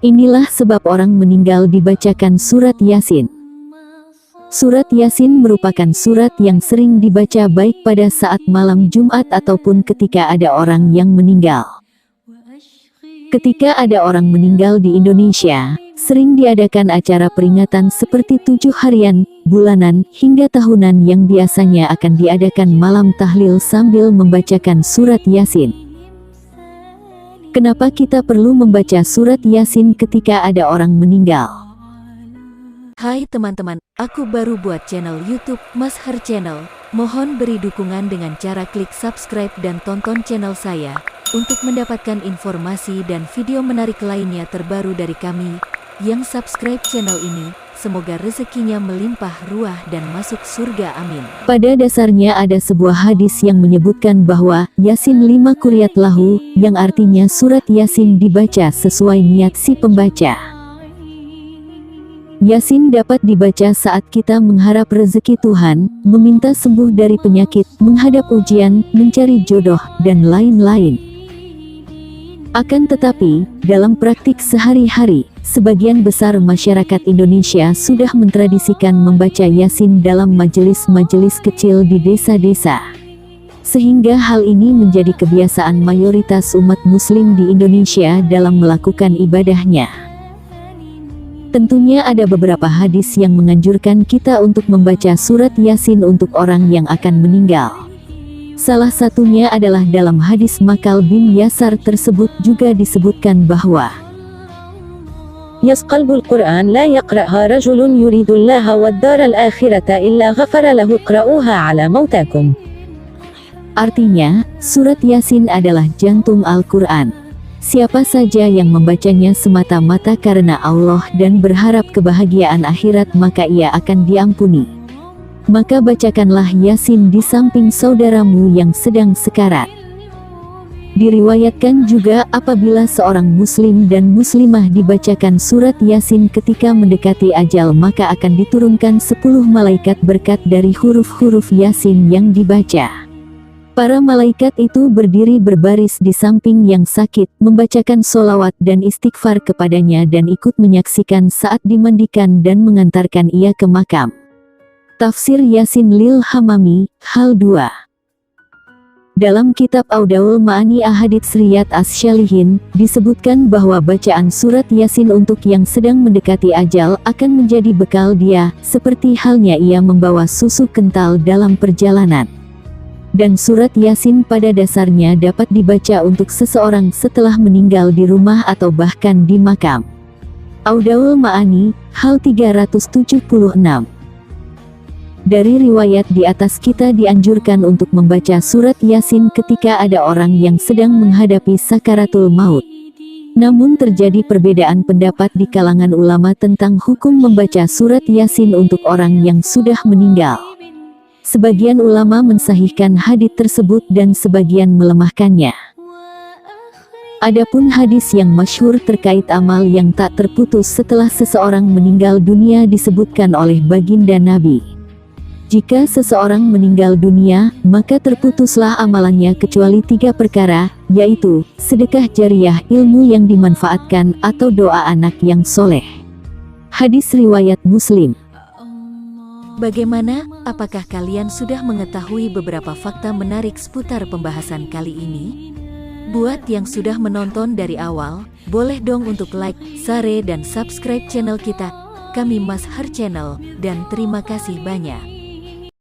Inilah sebab orang meninggal dibacakan surat Yasin. Surat Yasin merupakan surat yang sering dibaca baik pada saat malam Jumat ataupun ketika ada orang yang meninggal. Ketika ada orang meninggal di Indonesia, sering diadakan acara peringatan seperti 7 harian, bulanan, hingga tahunan yang biasanya akan diadakan malam tahlil sambil membacakan surat Yasin. Kenapa kita perlu membaca surat Yasin ketika ada orang meninggal? Hai teman-teman, aku baru buat channel YouTube Mas Har Channel. Mohon beri dukungan dengan cara klik subscribe dan tonton channel saya untuk mendapatkan informasi dan video menarik lainnya terbaru dari kami. Yang subscribe channel ini, semoga rezekinya melimpah ruah dan masuk surga, amin. Pada dasarnya ada sebuah hadis yang menyebutkan bahwa Yasin 5 kuryat lahu, yang artinya surat Yasin dibaca sesuai niat si pembaca. Yasin dapat dibaca saat kita mengharap rezeki Tuhan, meminta sembuh dari penyakit, menghadap ujian, mencari jodoh, dan lain-lain. Akan tetapi, dalam praktik sehari-hari, sebagian besar masyarakat Indonesia sudah mentradisikan membaca Yasin dalam majelis-majelis kecil di desa-desa. Sehingga hal ini menjadi kebiasaan mayoritas umat muslim di Indonesia dalam melakukan ibadahnya. Tentunya ada beberapa hadis yang menganjurkan kita untuk membaca surat Yasin untuk orang yang akan meninggal. Salah satunya adalah dalam hadis Makal bin Yasar tersebut juga disebutkan bahwa Yasqalbul Quran la yaqra'ha rajulun yuridullaha wad-daral akhirata illa ghafara lahu iqra'uha ala mautakum. Artinya, surat Yasin adalah jantung Al-Quran. Siapa saja yang membacanya semata-mata karena Allah dan berharap kebahagiaan akhirat maka ia akan diampuni. Maka bacakanlah Yasin di samping saudaramu yang sedang sekarat. Diriwayatkan juga apabila seorang muslim dan muslimah dibacakan surat Yasin ketika mendekati ajal maka akan diturunkan 10 malaikat berkat dari huruf-huruf Yasin yang dibaca. Para malaikat itu berdiri berbaris di samping yang sakit, membacakan sholawat dan istighfar kepadanya dan ikut menyaksikan saat dimandikan dan mengantarkan ia ke makam. Tafsir Yasin lil Hamami, hal 2. Dalam kitab Audaul Ma'ani Ahadits Riyad As-Syalihin, disebutkan bahwa bacaan surat Yasin untuk yang sedang mendekati ajal akan menjadi bekal dia, seperti halnya ia membawa susu kental dalam perjalanan. Dan surat Yasin pada dasarnya dapat dibaca untuk seseorang setelah meninggal di rumah atau bahkan di makam. Audaul Ma'ani, hal 376. Dari riwayat di atas kita dianjurkan untuk membaca surat Yasin ketika ada orang yang sedang menghadapi sakaratul maut. Namun terjadi perbedaan pendapat di kalangan ulama tentang hukum membaca surat Yasin untuk orang yang sudah meninggal. Sebagian ulama mensahihkan hadits tersebut dan sebagian melemahkannya. Adapun hadis yang masyhur terkait amal yang tak terputus setelah seseorang meninggal dunia disebutkan oleh baginda Nabi. Jika seseorang meninggal dunia, maka terputuslah amalannya kecuali 3 perkara, yaitu sedekah jariyah, ilmu yang dimanfaatkan, atau doa anak yang soleh. Hadis riwayat Muslim. Bagaimana? Apakah kalian sudah mengetahui beberapa fakta menarik seputar pembahasan kali ini? Buat yang sudah menonton dari awal, boleh dong untuk like, share dan subscribe channel kita. Kami Mas Har Channel, dan terima kasih banyak.